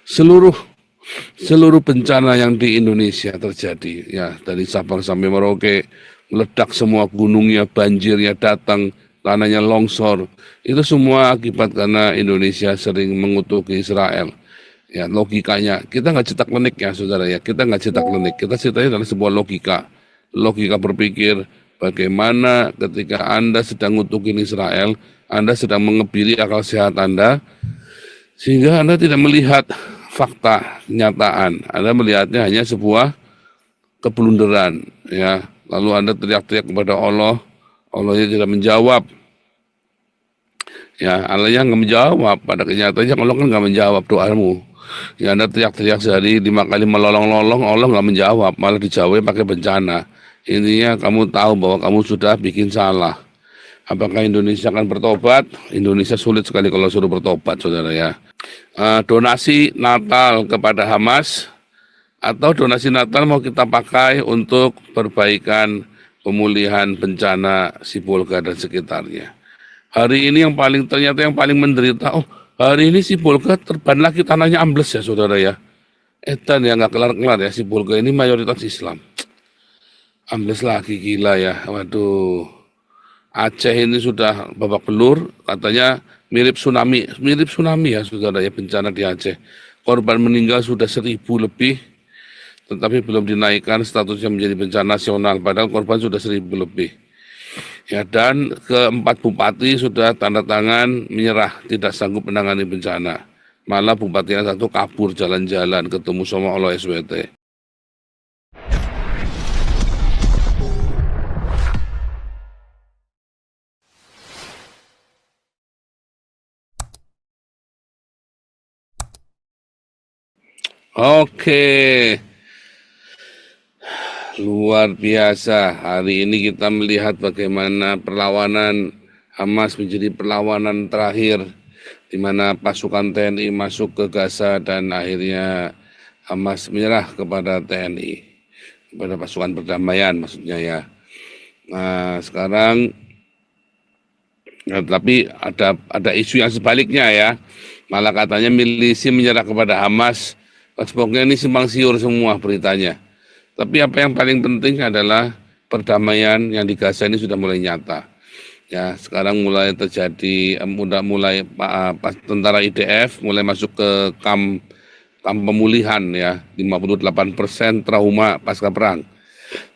seluruh seluruh bencana yang di Indonesia terjadi, ya dari Sabang sampai Merauke, meledak semua gunungnya, banjirnya datang, tanahnya longsor, itu semua akibat karena Indonesia sering mengutuki Israel. Ya logikanya, kita nggak cetak lenik ya saudara ya, kita nggak cetak lenik, kita cetaknya dalam sebuah logika, logika berpikir bagaimana ketika Anda sedang ngutukin Israel, Anda sedang mengebiri akal sehat Anda, sehingga Anda tidak melihat fakta, kenyataan. Anda melihatnya hanya sebuah keblunderan, ya. Lalu Anda teriak-teriak kepada Allah, Allahnya tidak menjawab. Ya, Allahnya nggak menjawab. Pada kenyataannya Allah kan nggak menjawab doamu. Ya, Anda teriak-teriak sehari 5 kali melolong-lolong, Allah nggak menjawab, malah dijawabnya pakai bencana. Intinya kamu tahu bahwa kamu sudah bikin salah. Apakah Indonesia akan bertobat? Indonesia sulit sekali kalau suruh bertobat, saudara ya. Donasi Natal kepada Hamas atau donasi Natal mau kita pakai untuk perbaikan pemulihan bencana Sibolga dan sekitarnya. Hari ini ternyata yang paling menderita, oh hari ini Sibolga terban lagi tanahnya ambles ya saudara ya. Edan ya nggak kelar-kelar ya, Sibolga ini mayoritas Islam. Ambles lagi, gila ya, waduh. Aceh ini sudah babak belur, katanya mirip tsunami ya saudara ya, bencana di Aceh. Korban meninggal sudah 1.000 lebih, tetapi belum dinaikkan statusnya menjadi bencana nasional, padahal korban sudah 1.000 lebih. Ya, dan keempat bupati sudah tanda tangan menyerah, tidak sanggup menangani bencana. Malah bupati yang satu kabur jalan-jalan ketemu sama Allah SWT. Oke, luar biasa. Hari ini kita melihat bagaimana perlawanan Hamas menjadi perlawanan terakhir, di mana pasukan TNI masuk ke Gaza dan akhirnya Hamas menyerah kepada TNI, kepada pasukan perdamaian maksudnya ya. Nah sekarang, tapi ada isu yang sebaliknya ya, malah katanya milisi menyerah kepada Hamas. Pokoknya ini simpang siur semua beritanya. Tapi apa yang paling penting adalah perdamaian yang di Gaza ini sudah mulai nyata. Ya, sekarang mulai terjadi, mulai tentara IDF mulai masuk ke kamp pemulihan ya, 58% trauma pasca perang.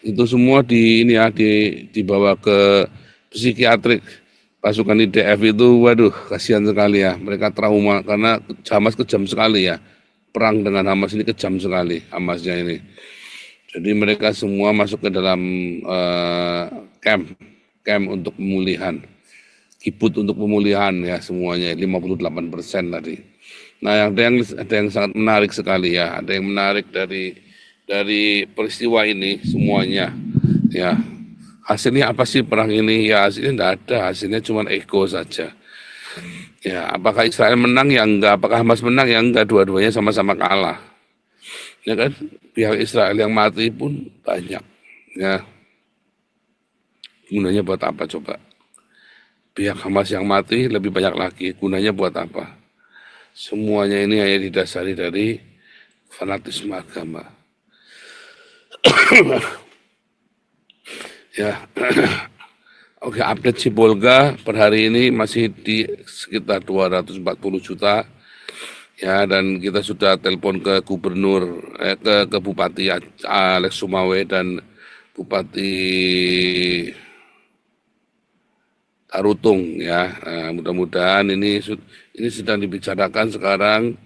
Itu semua dibawa ke psikiatrik. Pasukan IDF itu, waduh, kasihan sekali ya. Mereka trauma karena Hamas kejam sekali ya. Perang dengan Hamas ini kejam sekali, Hamasnya ini. Jadi mereka semua masuk ke dalam camp untuk pemulihan, kibut untuk pemulihan ya semuanya 58% tadi. Nah ada yang sangat menarik sekali ya, ada yang menarik dari peristiwa ini semuanya ya. Hasilnya apa sih perang ini? Ya hasilnya tidak ada, hasilnya cuma ego saja. Ya, apakah Israel menang? Ya enggak. Apakah Hamas menang? Ya enggak. Dua-duanya sama-sama kalah. Ya kan? Pihak Israel yang mati pun banyak. Ya, gunanya buat apa coba? Pihak Hamas yang mati lebih banyak lagi. Gunanya buat apa? Semuanya ini hanya didasari dari fanatisme agama. Ya. Oke, update Sibolga per hari ini masih di sekitar 240 juta. Ya, dan kita sudah telepon ke gubernur, ke Bupati Alex Sumawe dan Bupati Tarutung ya. Nah, mudah-mudahan ini sedang dibicarakan sekarang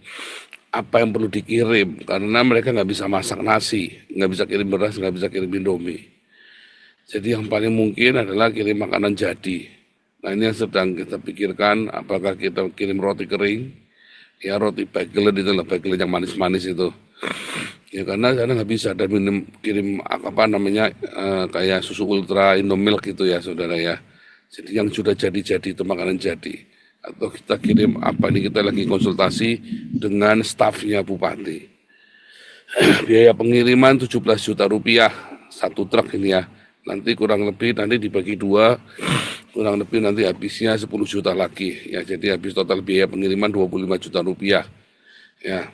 apa yang perlu dikirim, karena mereka nggak bisa masak nasi, nggak bisa kirim beras, nggak bisa kirim Indomie. Jadi yang paling mungkin adalah kirim makanan jadi. Nah ini yang sedang kita pikirkan, apakah kita kirim roti kering, ya roti bagel itu lah, bagel yang manis-manis itu. Ya karena sana nggak bisa dan kirim apa namanya kayak susu ultra Indomilk gitu ya saudara ya. Jadi yang sudah jadi itu makanan jadi. Atau kita kirim apa ini, kita lagi konsultasi dengan stafnya bupati. Biaya pengiriman 17 juta rupiah satu truk ini ya. Nanti kurang lebih nanti dibagi dua, kurang lebih nanti habisnya 10 juta lagi ya. Jadi habis total biaya pengiriman 25 juta rupiah ya.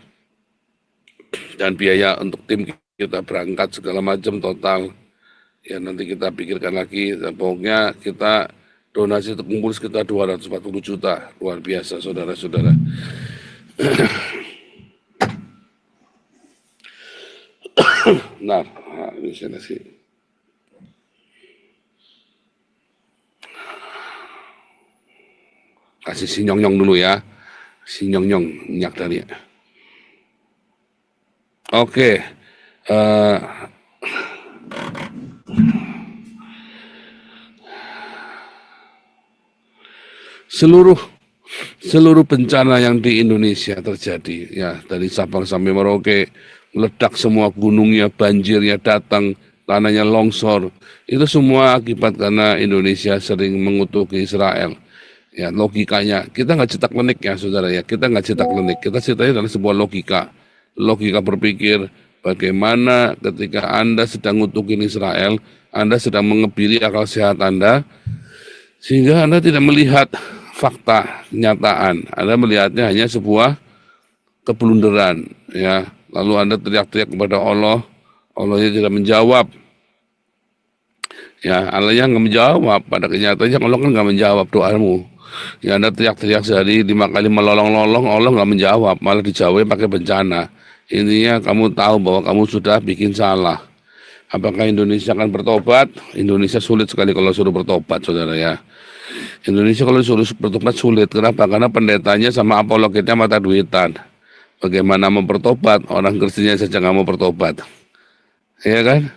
dan biaya untuk tim kita berangkat segala macam total. Ya nanti kita pikirkan lagi. Pokoknya kita donasi terkumpul sekitar 240 juta. Luar biasa saudara-saudara. Nah, ini saya kasih. Kasih si nyong-nyong dulu ya. Si nyong-nyong minyak tadi. Oke. Seluruh bencana yang di Indonesia terjadi, ya dari Sabang sampai Merauke, meledak semua gunungnya, banjirnya datang, tanahnya longsor, itu semua akibat karena Indonesia sering mengutuki Israel. Ya logikanya, kita nggak cetak lenik ya saudara ya, kita nggak cetak lenik, kita cetaknya dalam sebuah logika berpikir bagaimana ketika Anda sedang ngutukin Israel, Anda sedang mengebiri akal sehat Anda, sehingga Anda tidak melihat fakta, kenyataan. Anda melihatnya hanya sebuah keblunderan, ya. Lalu Anda teriak-teriak kepada Allah, Allahnya tidak menjawab. Ya, Allah yang nggak menjawab. Pada kenyataannya Allah kan nggak menjawab doamu. Ya, Anda teriak-teriak sehari 5 kali melolong-lolong, Allah nggak menjawab, malah dijawabnya pakai bencana. Intinya kamu tahu bahwa kamu sudah bikin salah. Apakah Indonesia akan bertobat? Indonesia sulit sekali kalau suruh bertobat, saudara ya. Indonesia kalau suruh bertobat sulit. Kenapa? Karena pendetanya sama apologetnya mata duitan. Bagaimana mau bertobat? Orang Kristennya saja nggak mau bertobat. Ya kan?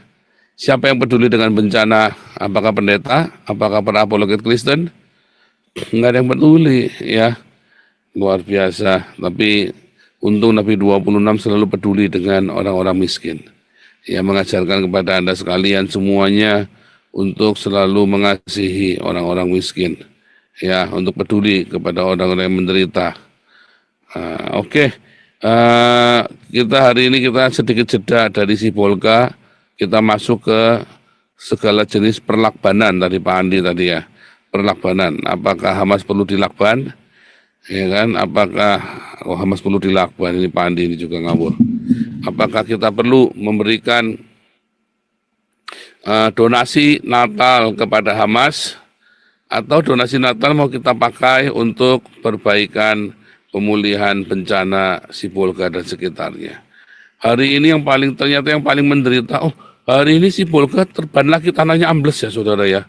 Siapa yang peduli dengan bencana? Apakah pendeta? Apakah para apologet Kristen? Nggak ada yang peduli, ya. Luar biasa. Tapi untung Nabi 26 selalu peduli dengan orang-orang miskin. Ya, mengajarkan kepada Anda sekalian semuanya untuk selalu mengasihi orang-orang miskin, ya, untuk peduli kepada orang-orang yang menderita. Oke. Kita hari ini kita sedikit jeda dari Sibolga, kita masuk ke segala jenis perlakbanan tadi Pak Andi tadi ya, perlakbanan. Apakah Hamas perlu dilakban? Ya kan? Apakah Hamas perlu dilakban? Ini Pak Andi ini juga ngawur. Apakah kita perlu memberikan donasi Natal kepada Hamas, atau donasi Natal mau kita pakai untuk perbaikan pemulihan bencana Sibolga dan sekitarnya. Hari ini ternyata yang paling menderita, hari ini Sibolga terban lagi, tanahnya ambles ya saudara ya.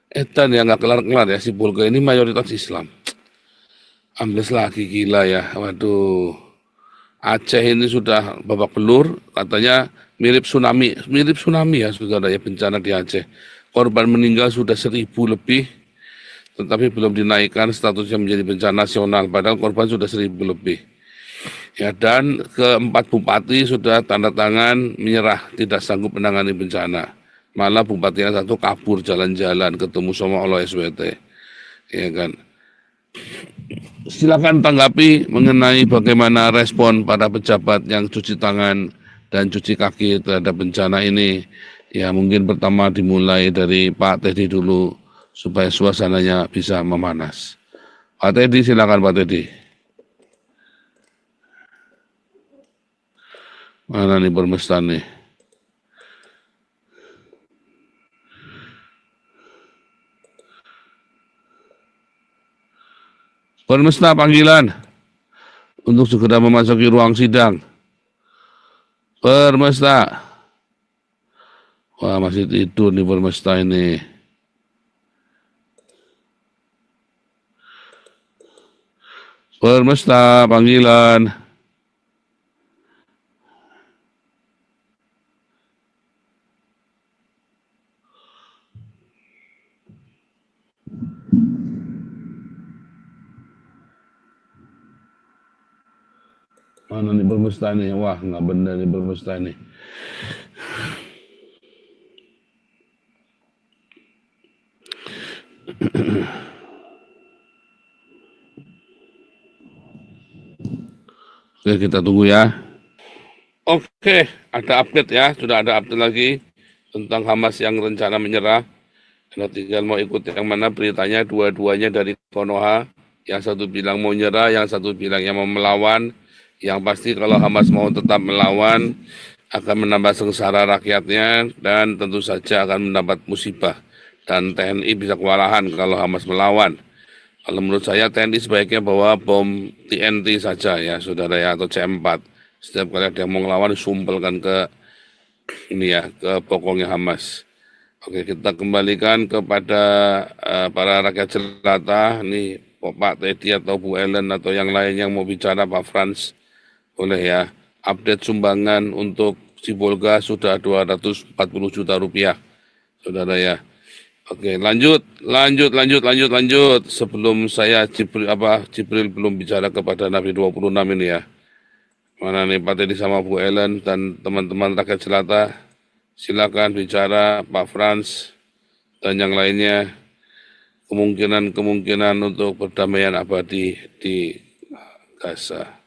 Edan ya nggak kelar-kelar ya, Sibolga ini mayoritas Islam. Ambles lagi, gila ya, waduh. Aceh ini sudah babak belur, katanya mirip tsunami ya saudara ya, bencana di Aceh. Korban meninggal sudah 1.000 lebih, tetapi belum dinaikkan statusnya menjadi bencana nasional, padahal korban sudah 1.000 lebih. Ya, dan keempat bupati sudah tanda tangan menyerah, tidak sanggup menangani bencana. Malah bupati yang satu kabur jalan-jalan ketemu sama Allah SWT. Ya kan. Silakan tanggapi mengenai bagaimana respon para pejabat yang cuci tangan dan cuci kaki terhadap bencana ini. Ya mungkin pertama dimulai dari Pak Teddy dulu supaya suasananya bisa memanas. Pak Teddy, silakan Pak Teddy. Mana nih Bermestan nih? Bermesta panggilan untuk segera memasuki ruang sidang. Bermesta. Wah, masih tidur nih Bermesta ini. Bermesta panggilan. Mana nih Bermesta nih? Wah, nggak bener nih Bermesta nih. Oke, kita tunggu ya. Oke, ada update ya. Sudah ada update lagi tentang Hamas yang rencana menyerah. Anda tinggal mau ikut yang mana beritanya, dua-duanya dari Konoha. Yang satu bilang mau nyerah, yang satu bilang yang mau melawan. Yang pasti kalau Hamas mau tetap melawan, akan menambah sengsara rakyatnya dan tentu saja akan mendapat musibah. Dan TNI bisa kewalahan kalau Hamas melawan. Kalau menurut saya TNI sebaiknya bawa bom TNT saja ya saudara ya, atau C4. Setiap kali ada yang mau ngelawan disumpelkan ke ini ya, ke pokoknya Hamas. Oke, kita kembalikan kepada para rakyat jelata. Nih Pak Teddy atau Bu Ellen atau yang lain yang mau bicara, Pak Frans, boleh ya. Update sumbangan untuk Sibolga sudah 240 juta rupiah, saudara ya. Oke, lanjut. Sebelum saya Jibril belum bicara kepada Nabi 26 ini ya. Mana nih Pak Teddy sama Bu Ellen dan teman-teman rakyat jelata. Silakan bicara Pak Frans dan yang lainnya, kemungkinan untuk perdamaian abadi di Gaza.